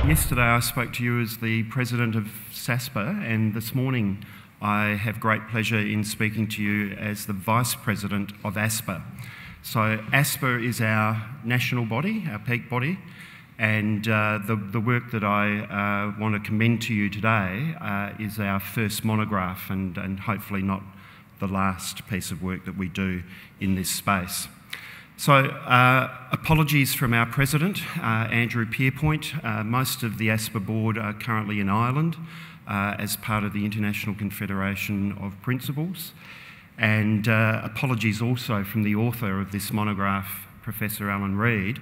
Yesterday I spoke to you as the President of SASPA, and this morning I have great pleasure in speaking to you as the Vice President of ASPA. So ASPA is our national body, our peak body, and the work that I want to commend to you today is our first monograph and hopefully not the last piece of work that we do in this space. So apologies from our President, Andrew Pierpoint. Most of the ASPA board are currently in Ireland as part of the International Confederation of Principals. And apologies also from the author of this monograph, Professor Alan Reid,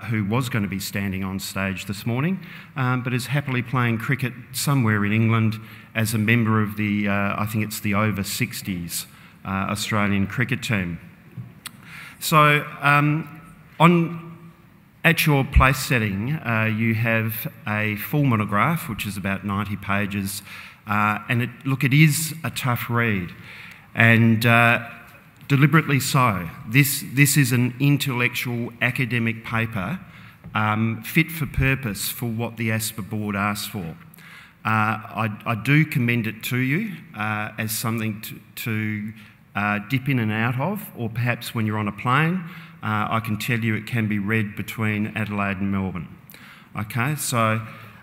who was going to be standing on stage this morning, but is happily playing cricket somewhere in England as a member of the, I think it's the over 60s Australian cricket team. So at your place setting, you have a full monograph, which is about 90 pages, and it is a tough read, and deliberately so. This is an intellectual academic paper fit for purpose for what the ASPA board asked for. I do commend it to you as something to dip in and out of, or perhaps when you're on a plane. I can tell you it can be read between Adelaide and Melbourne. Okay, so,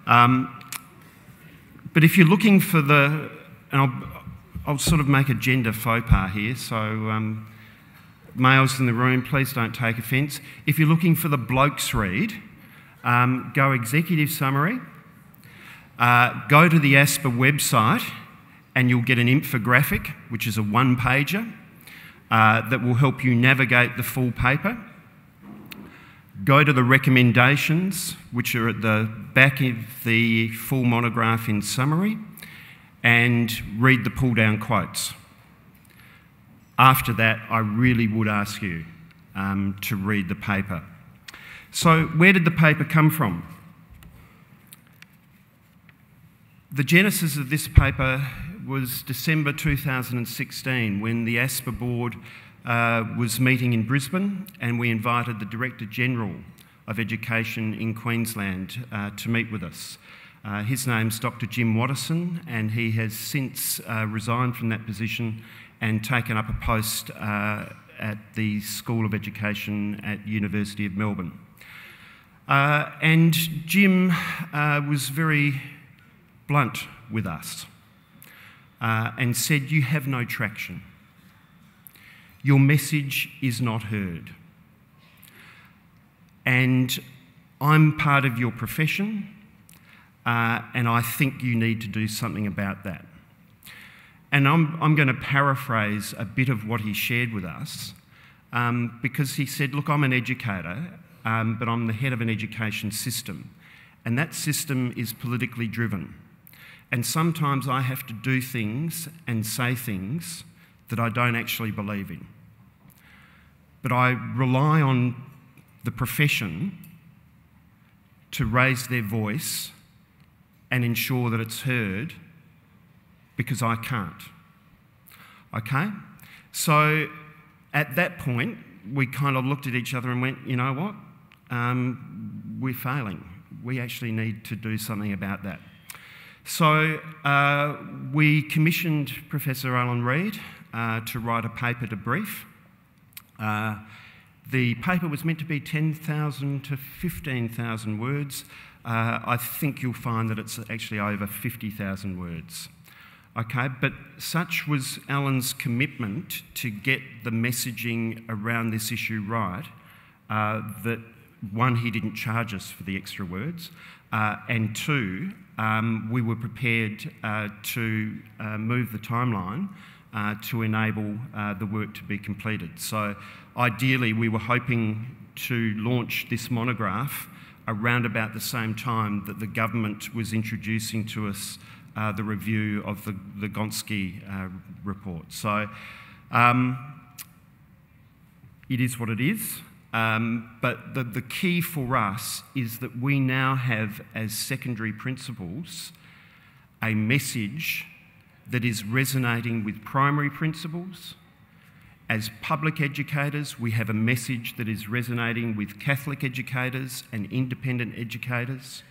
but if you're looking for the, and I'll sort of make a gender faux pas here, so males in the room, please don't take offence. If you're looking for the blokes read, go executive summary, go to the ASPA website, and you'll get an infographic, which is a one-pager, that will help you navigate the full paper. Go to the recommendations, which are at the back of the full monograph in summary, and read the pull-down quotes. After that, I really would ask you to read the paper. So where did the paper come from? The genesis of this paper was December 2016, when the ASPA board was meeting in Brisbane, and we invited the Director General of Education in Queensland to meet with us. His name's Dr. Jim Watterson, and he has since resigned from that position and taken up a post at the School of Education at University of Melbourne. And Jim was very blunt with us and said, "You have no traction. Your message is not heard. And I'm part of your profession, and I think you need to do something about that." And I'm going to paraphrase a bit of what he shared with us, because he said, "Look, I'm an educator, but I'm the head of an education system, and that system is politically driven. And sometimes I have to do things and say things that I don't actually believe in. But I rely on the profession to raise their voice and ensure that it's heard, because I can't." Okay? So at that point, we kind of looked at each other and went, you know what? We're failing. We actually need to do something about that. So we commissioned Professor Alan Reid to write a paper to brief. The paper was meant to be 10,000 to 15,000 words. I think you'll find that it's actually over 50,000 words. Okay, but such was Alan's commitment to get the messaging around this issue right, that one, he didn't charge us for the extra words, and two, we were prepared to move the timeline to enable the work to be completed. So ideally, we were hoping to launch this monograph around about the same time that the government was introducing to us the review of the Gonski report. So it is what it is. But the key for us is that we now have, as secondary principals, a message that is resonating with primary principals. As public educators, we have a message that is resonating with Catholic educators and independent educators.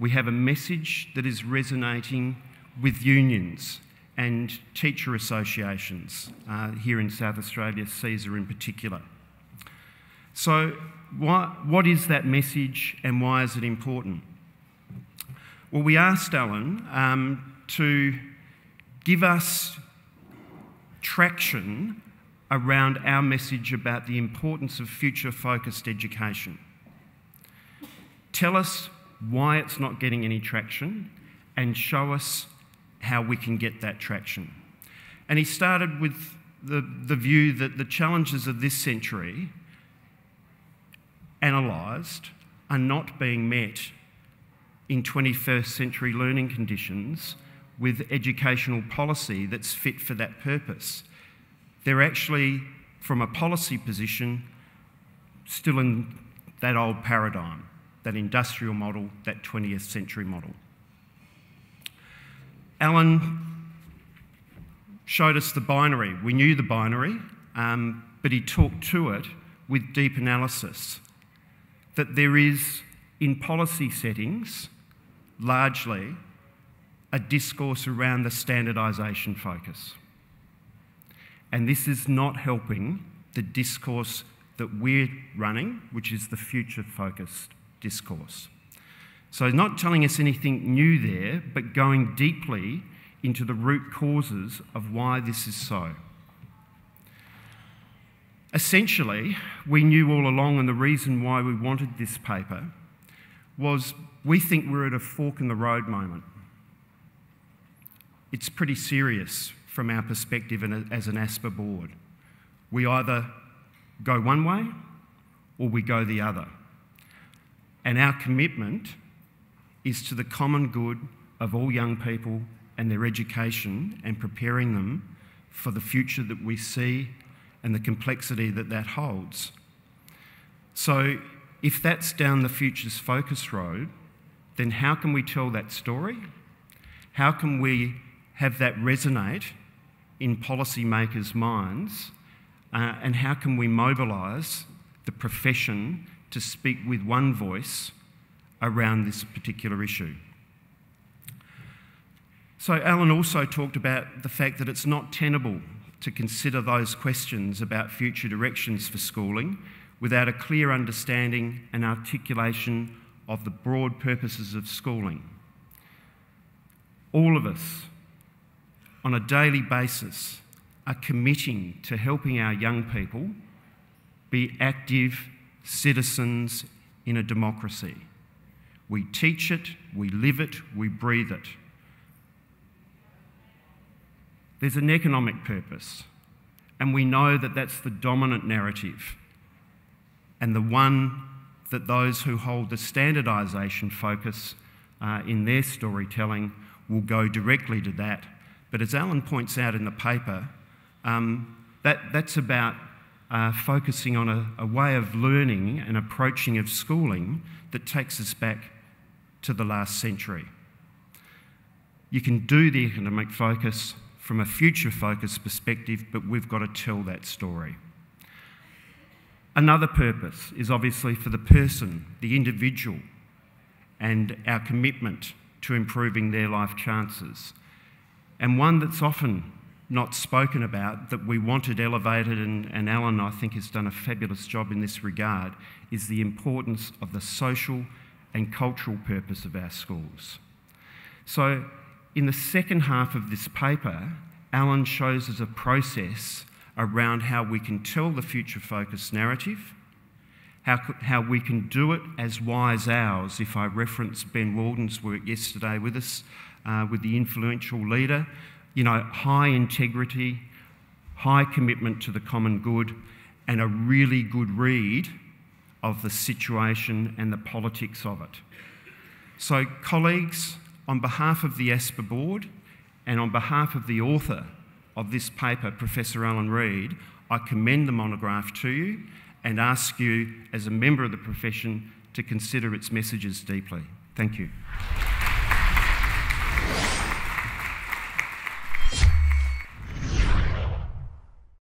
We have a message that is resonating with unions and teacher associations here in South Australia, CESA in particular. So what is that message and why is it important? Well, we asked Alan to give us traction around our message about the importance of future-focused education. Tell us why it's not getting any traction and show us how we can get that traction. And he started with the view that the challenges of this century, analysed, are not being met in 21st century learning conditions with educational policy that's fit for that purpose. They're actually, from a policy position, still in that old paradigm, that industrial model, that 20th century model. Alan showed us the binary. We knew the binary, but he talked to it with deep analysis, that there is, in policy settings, largely a discourse around the standardisation focus. And this is not helping the discourse that we're running, which is the future-focused discourse. So not telling us anything new there, but going deeply into the root causes of why this is so. Essentially, we knew all along, and the reason why we wanted this paper was we think we're at a fork in the road moment. It's pretty serious from our perspective as an ASPA board. We either go one way or we go the other. And our commitment is to the common good of all young people and their education and preparing them for the future that we see and the complexity that that holds. So if that's down the Futures Focus road, then how can we tell that story? How can we have that resonate in policymakers' minds? And how can we mobilise the profession to speak with one voice around this particular issue? So Alan also talked about the fact that it's not tenable to consider those questions about future directions for schooling without a clear understanding and articulation of the broad purposes of schooling. All of us, on a daily basis, are committing to helping our young people be active citizens in a democracy. We teach it, we live it, we breathe it. There's an economic purpose, and we know that that's the dominant narrative, and the one that those who hold the standardisation focus in their storytelling will go directly to that. But as Alan points out in the paper, that's about focusing on a way of learning and approaching of schooling that takes us back to the last century. You can do the economic focus from a future-focused perspective, but we've got to tell that story. Another purpose is obviously for the person, the individual, and our commitment to improving their life chances. And one that's often not spoken about, that we wanted elevated, and Alan, I think, has done a fabulous job in this regard, is the importance of the social and cultural purpose of our schools. So in the second half of this paper, Alan shows us a process around how we can tell the future-focused narrative, how we can do it as wise ours. If I reference Ben Walden's work yesterday with us, with the influential leader, you know, high integrity, high commitment to the common good, and a really good read of the situation and the politics of it. So, colleagues, on behalf of the ASPA board and on behalf of the author of this paper, Professor Alan Reid, I commend the monograph to you and ask you, as a member of the profession, to consider its messages deeply. Thank you.